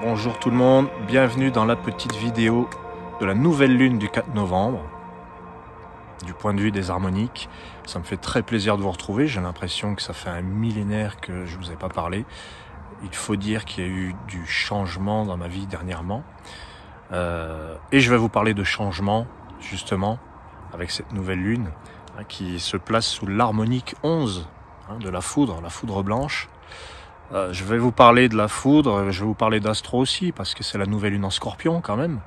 Bonjour tout le monde, bienvenue dans la petite vidéo de la nouvelle lune du 4 novembre. Du point de vue des harmoniques, ça me fait très plaisir de vous retrouver. J'ai l'impression que ça fait un millénaire que je ne vous ai pas parlé. Il faut dire qu'il y a eu du changement dans ma vie dernièrement. Et je vais vous parler de changement, justement, avec cette nouvelle lune qui se place sous l'harmonique 11 de la foudre blanche. Je vais vous parler de la foudre, je vais vous parler d'astro aussi, parce que c'est la nouvelle lune en scorpion quand même.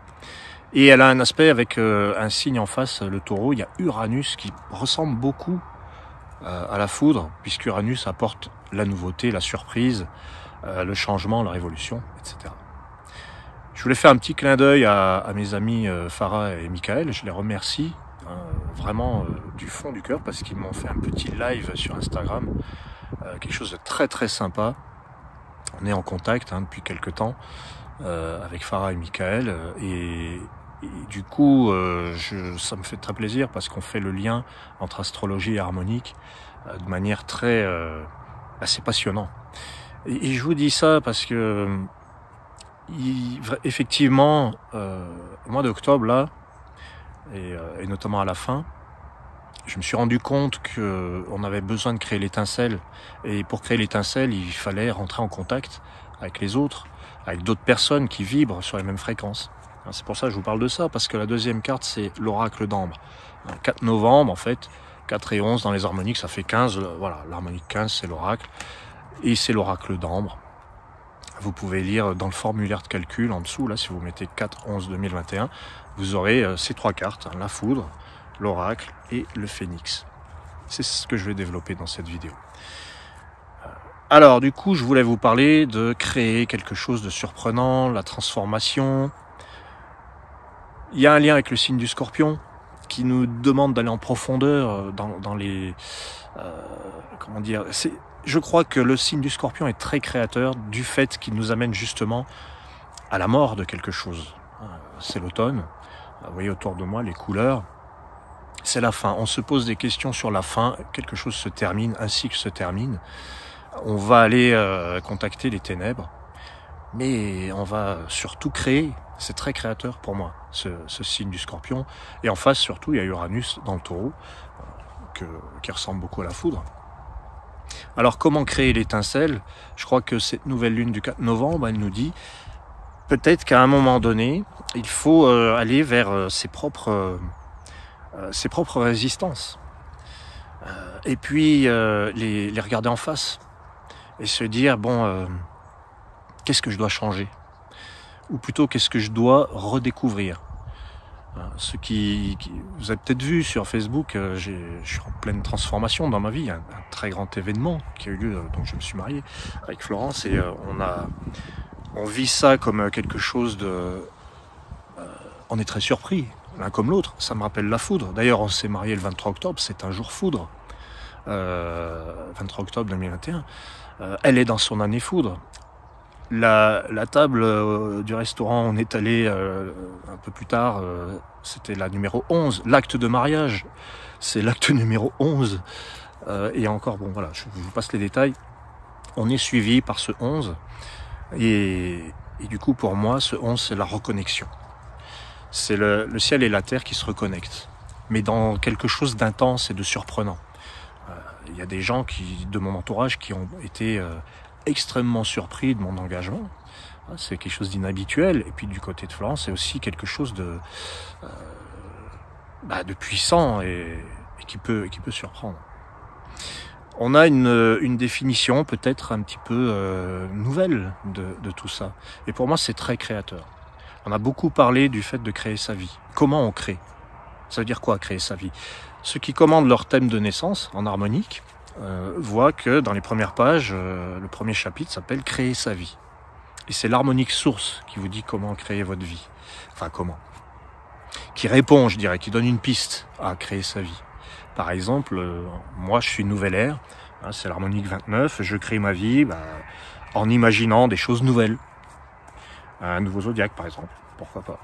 Et elle a un aspect avec un signe en face, le taureau. Il y a Uranus qui ressemble beaucoup à la foudre, puisqu'Uranus apporte la nouveauté, la surprise, le changement, la révolution, etc. Je voulais faire un petit clin d'œil à mes amis Farah et Michael. Je les remercie vraiment du fond du cœur, parce qu'ils m'ont fait un petit live sur Instagram, quelque chose de très très sympa. On est en contact depuis quelques temps avec Farah et Michael et du coup ça me fait très plaisir parce qu'on fait le lien entre astrologie et harmonique de manière très assez passionnant. Et je vous dis ça parce que effectivement au mois d'octobre là et notamment à la fin, je me suis rendu compte qu'on avait besoin de créer l'étincelle. Et pour créer l'étincelle, il fallait rentrer en contact avec les autres, avec d'autres personnes qui vibrent sur les mêmes fréquences. C'est pour ça que je vous parle de ça, parce que la deuxième carte, c'est l'oracle d'ambre. 4 novembre, en fait, 4 et 11 dans les harmoniques, ça fait 15. Voilà, l'harmonique 15, c'est l'oracle. Et c'est l'oracle d'ambre. Vous pouvez lire dans le formulaire de calcul, en dessous, là, si vous mettez 4-11-2021, vous aurez ces 3 cartes, la foudre, l'oracle et le phénix. C'est ce que je vais développer dans cette vidéo. Alors du coup, je voulais vous parler de créer quelque chose de surprenant, la transformation. Il y a un lien avec le signe du Scorpion qui nous demande d'aller en profondeur dans les... comment dire, je crois que le signe du Scorpion est très créateur du fait qu'il nous amène justement à la mort de quelque chose. C'est l'automne. Vous voyez autour de moi les couleurs. C'est la fin. On se pose des questions sur la fin. Quelque chose se termine, un cycle se termine. On va aller contacter les ténèbres. Mais on va surtout créer. C'est très créateur pour moi, ce signe du Scorpion. Et en face, surtout, il y a Uranus dans le taureau, qui ressemble beaucoup à la foudre. Alors, comment créer l'étincelle? Je crois que cette nouvelle lune du 4 novembre, elle nous dit peut-être qu'à un moment donné, il faut aller vers ses propres résistances. Et puis les regarder en face et se dire bon, qu'est-ce que je dois changer, ou plutôt qu'est-ce que je dois redécouvrir. Ce qui vous avez peut-être vu sur Facebook, je suis en pleine transformation dans ma vie, un très grand événement qui a eu lieu, donc je me suis marié avec Florence et on vit ça comme quelque chose de on est très surpris l'un comme l'autre. Ça me rappelle la foudre. D'ailleurs, on s'est marié le 23 octobre, c'est un jour foudre. 23 octobre 2021. Elle est dans son année foudre. La table du restaurant, on est allé un peu plus tard, c'était la numéro 11. L'acte de mariage, c'est l'acte numéro 11. Et encore, bon voilà, je vous passe les détails. On est suivi par ce 11. Et du coup, pour moi, ce 11, c'est la reconnexion. C'est le ciel et la terre qui se reconnectent, mais dans quelque chose d'intense et de surprenant. Il y a des gens de mon entourage qui ont été extrêmement surpris de mon engagement. C'est quelque chose d'inhabituel. Et puis du côté de Florence, c'est aussi quelque chose de puissant et qui peut surprendre. On a une définition peut-être un petit peu nouvelle de tout ça. Et pour moi, c'est très créateur. On a beaucoup parlé du fait de créer sa vie. Comment on crée? Ça veut dire quoi, créer sa vie? Ceux qui commandent leur thème de naissance en harmonique voient que dans les premières pages, le premier chapitre s'appelle « Créer sa vie ». Et c'est l'harmonique source qui vous dit comment créer votre vie. Enfin, comment? Qui répond, je dirais, qui donne une piste à créer sa vie. Par exemple, moi je suis nouvelle ère, c'est l'harmonique 29, je crée ma vie en imaginant des choses nouvelles. Un nouveau zodiaque par exemple, pourquoi pas.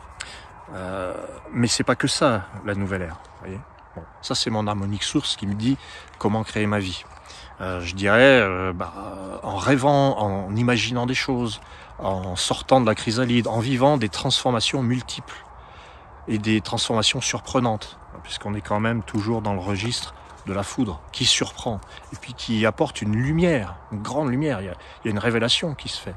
Mais c'est pas que ça, la nouvelle ère, vous voyez. Bon, ça c'est mon harmonique source qui me dit comment créer ma vie. Je dirais en rêvant, en imaginant des choses, en sortant de la chrysalide, en vivant des transformations multiples et des transformations surprenantes, puisqu'on est quand même toujours dans le registre de la foudre qui surprend et puis qui apporte une lumière, une grande lumière. Il y a une révélation qui se fait.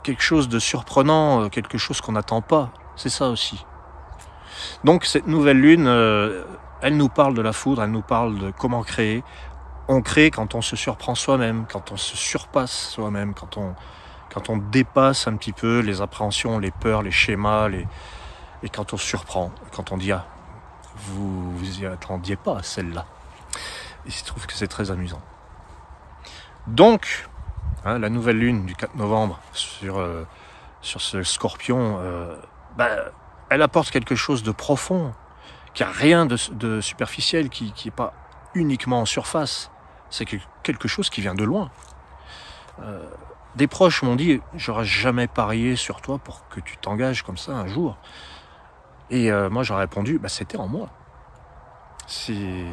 Quelque chose de surprenant, quelque chose qu'on n'attend pas, c'est ça aussi. Donc cette nouvelle lune, elle nous parle de la foudre, elle nous parle de comment créer. On crée quand on se surprend soi-même, quand on se surpasse soi-même, quand on dépasse un petit peu les appréhensions, les peurs, les schémas, et quand on se surprend, quand on dit « Ah, vous y attendiez pas à celle-là ». Et il se trouve que c'est très amusant. Donc, la nouvelle lune du 4 novembre sur ce scorpion, elle apporte quelque chose de profond, qui n'a rien de superficiel, qui n'est pas uniquement en surface. C'est quelque chose qui vient de loin. Des proches m'ont dit « J'aurais jamais parié sur toi pour que tu t'engages comme ça un jour ». Et moi j'aurais répondu « C'était en moi ». C'est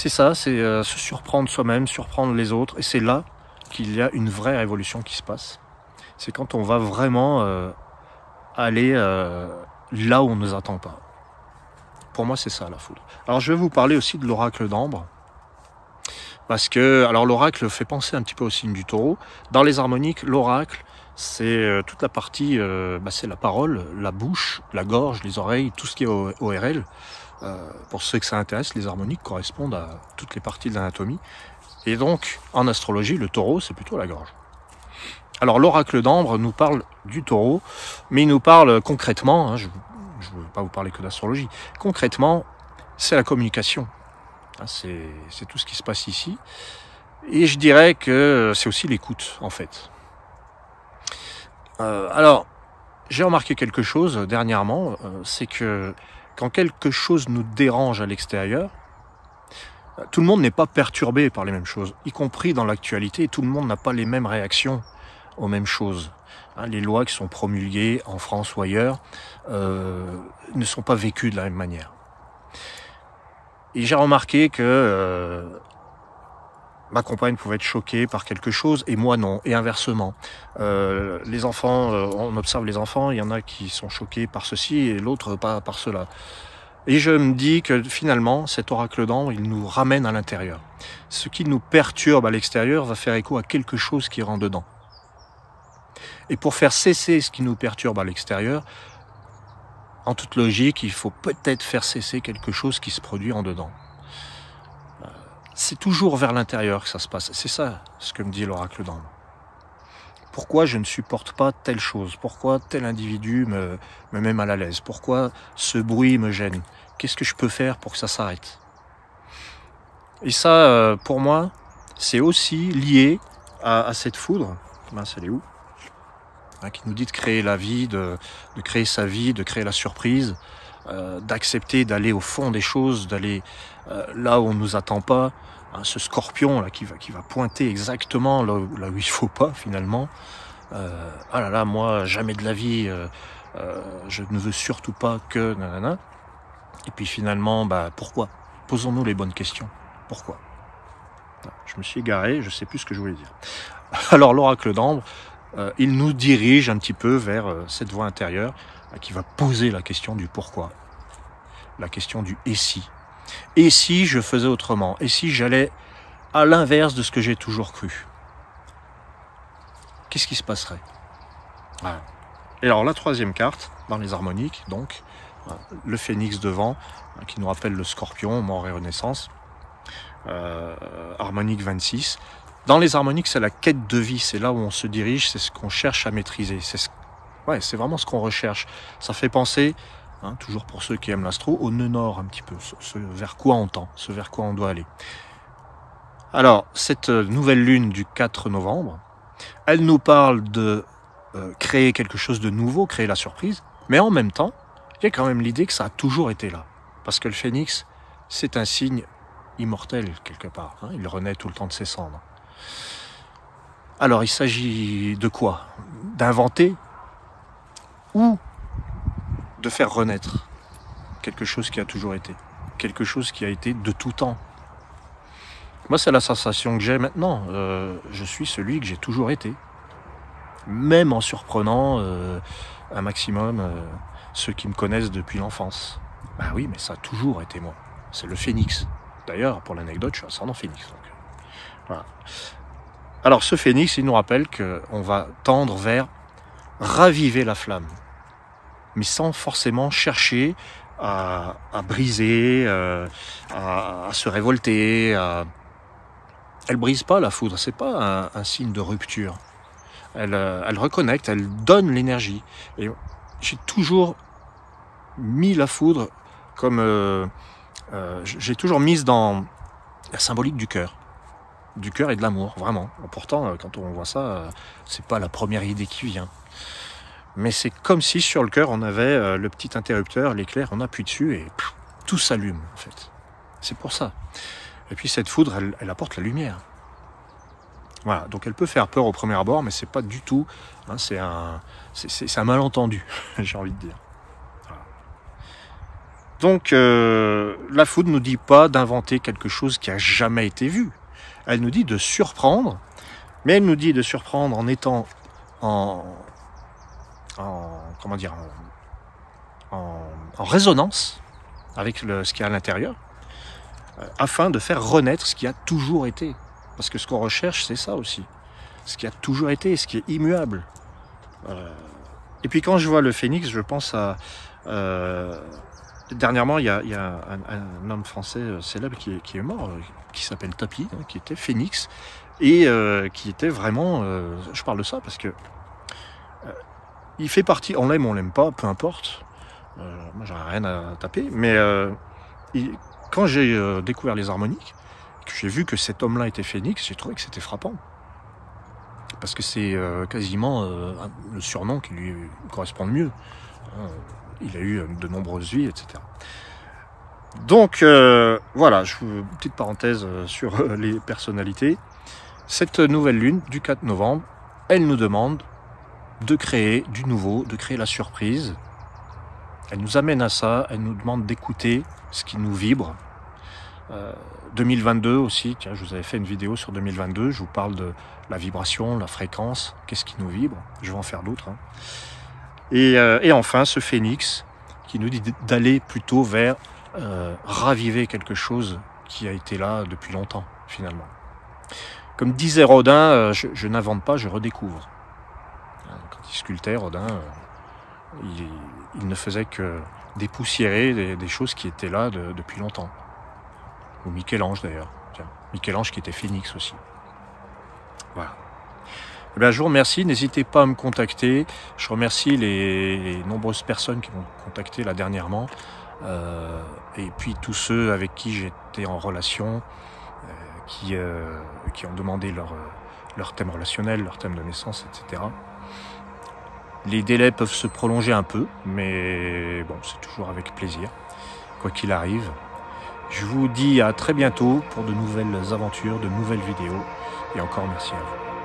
ça, c'est se surprendre soi-même, surprendre les autres. Et c'est là qu'il y a une vraie révolution qui se passe. C'est quand on va vraiment aller là où on ne nous attend pas. Pour moi, c'est ça, la foudre. Alors, je vais vous parler aussi de l'oracle d'Ambre. Parce que, alors, l'oracle fait penser un petit peu au signe du taureau. Dans les harmoniques, l'oracle, c'est toute la partie, c'est la parole, la bouche, la gorge, les oreilles, tout ce qui est ORL. Pour ceux que ça intéresse, les harmoniques correspondent à toutes les parties de l'anatomie. Et donc, en astrologie, le taureau, c'est plutôt la gorge. Alors, l'oracle d'Ambre nous parle du taureau, mais il nous parle concrètement, je ne veux pas vous parler que d'astrologie, concrètement, c'est la communication. C'est tout ce qui se passe ici. Et je dirais que c'est aussi l'écoute, en fait. Alors, j'ai remarqué quelque chose dernièrement, c'est que quand quelque chose nous dérange à l'extérieur, tout le monde n'est pas perturbé par les mêmes choses, y compris dans l'actualité, tout le monde n'a pas les mêmes réactions aux mêmes choses. Les lois qui sont promulguées en France ou ailleurs ne sont pas vécues de la même manière. Et j'ai remarqué que ma compagne pouvait être choquée par quelque chose et moi non, et inversement. Les enfants, on observe les enfants, il y en a qui sont choqués par ceci et l'autre pas par cela. Et je me dis que finalement, cet oracle d'Ambre, il nous ramène à l'intérieur. Ce qui nous perturbe à l'extérieur va faire écho à quelque chose qui rentre dedans. Et pour faire cesser ce qui nous perturbe à l'extérieur, en toute logique, il faut peut-être faire cesser quelque chose qui se produit en dedans. C'est toujours vers l'intérieur que ça se passe. C'est ça ce que me dit l'oracle d'Ambre. Pourquoi je ne supporte pas telle chose? Pourquoi tel individu me met mal à l'aise? Pourquoi ce bruit me gêne? Qu'est-ce que je peux faire pour que ça s'arrête? Et ça, pour moi, c'est aussi lié à cette foudre. Elle est où? Qui nous dit de créer la vie, de créer sa vie, de créer la surprise, d'accepter d'aller au fond des choses, d'aller là où on ne nous attend pas. Ce scorpion là qui va pointer exactement là où il faut pas finalement. Ah là là, moi jamais de la vie, je ne veux surtout pas que nanana. Et puis finalement, pourquoi? Posons-nous les bonnes questions. Pourquoi? Je me suis égaré, je sais plus ce que je voulais dire. Alors l'oracle d'Ambre, il nous dirige un petit peu vers cette voie intérieure qui va poser la question du pourquoi, la question du et si. Et si je faisais autrement? Et si j'allais à l'inverse de ce que j'ai toujours cru? Qu'est-ce qui se passerait? Voilà. Et alors la troisième carte, dans les harmoniques, donc, le phénix devant, qui nous rappelle le scorpion, mort et renaissance, harmonique 26. Dans les harmoniques, c'est la quête de vie, c'est là où on se dirige, c'est ce qu'on cherche à maîtriser. C'est vraiment ce qu'on recherche. Ça fait penser, toujours pour ceux qui aiment l'astro, au nœud nord un petit peu, ce vers quoi on tend, ce vers quoi on doit aller. Alors, cette nouvelle lune du 4 novembre, elle nous parle de créer quelque chose de nouveau, créer la surprise, mais en même temps, il y a quand même l'idée que ça a toujours été là. Parce que le phénix, c'est un signe immortel quelque part. Il renaît tout le temps de ses cendres. Alors, il s'agit de quoi? D'inventer ou de faire renaître quelque chose qui a toujours été, quelque chose qui a été de tout temps. Moi, c'est la sensation que j'ai maintenant. Je suis celui que j'ai toujours été. Même en surprenant un maximum ceux qui me connaissent depuis l'enfance. Bah oui, mais ça a toujours été moi. C'est le phénix. D'ailleurs, pour l'anecdote, je suis ascendant phénix. Donc, voilà. Alors, ce phénix, il nous rappelle qu'on va tendre vers raviver la flamme. Mais sans forcément chercher à briser, à se révolter. Elle brise pas la foudre, c'est pas un signe de rupture. Elle reconnecte, elle donne l'énergie. Et j'ai toujours mis la foudre comme... j'ai toujours mise dans la symbolique du cœur et de l'amour, vraiment. Pourtant, quand on voit ça, c'est pas la première idée qui vient. Mais c'est comme si sur le cœur, on avait le petit interrupteur, l'éclair, on appuie dessus et tout s'allume, en fait. C'est pour ça. Et puis cette foudre, elle apporte la lumière. Voilà, donc elle peut faire peur au premier abord, mais c'est pas du tout, hein, c'est un malentendu, j'ai envie de dire. Voilà. Donc la foudre nous dit pas d'inventer quelque chose qui a jamais été vu. Elle nous dit de surprendre, mais elle nous dit de surprendre en étant en résonance avec ce qu'il y a à l'intérieur, afin de faire renaître ce qui a toujours été. Parce que ce qu'on recherche, c'est ça aussi. Ce qui a toujours été, ce qui est immuable. Et puis quand je vois le phénix, je pense à... dernièrement, il y a un homme français célèbre qui est mort, qui s'appelle Tapi, hein, qui était phénix, et qui était vraiment... je parle de ça parce que il fait partie, on l'aime ou on l'aime pas, peu importe. Moi, j'en ai rien à taper, mais quand j'ai découvert les harmoniques, que j'ai vu que cet homme-là était phénix, j'ai trouvé que c'était frappant. Parce que c'est quasiment le surnom qui lui correspond le mieux. Il a eu de nombreuses vies, etc. Donc, voilà, petite parenthèse sur les personnalités. Cette nouvelle lune du 4 novembre, elle nous demande de créer du nouveau, de créer la surprise. Elle nous amène à ça, elle nous demande d'écouter ce qui nous vibre. 2022 aussi, tiens, je vous avais fait une vidéo sur 2022, je vous parle de la vibration, la fréquence, qu'est-ce qui nous vibre, je vais en faire d'autres. Hein. Et enfin, ce phénix qui nous dit d'aller plutôt vers raviver quelque chose qui a été là depuis longtemps, finalement. Comme disait Rodin, je n'invente pas, je redécouvre. Quand il sculptait, Rodin, il ne faisait que dépoussiérer des choses qui étaient là depuis longtemps. Ou Michel-Ange d'ailleurs. Michel-Ange qui était phénix aussi. Voilà. Eh bien, je vous remercie. N'hésitez pas à me contacter. Je remercie les nombreuses personnes qui m'ont contacté là dernièrement. Et puis tous ceux avec qui j'étais en relation, qui ont demandé leur thème relationnel, leur thème de naissance, etc. Les délais peuvent se prolonger un peu, mais bon, c'est toujours avec plaisir, quoi qu'il arrive. Je vous dis à très bientôt pour de nouvelles aventures, de nouvelles vidéos, et encore merci à vous.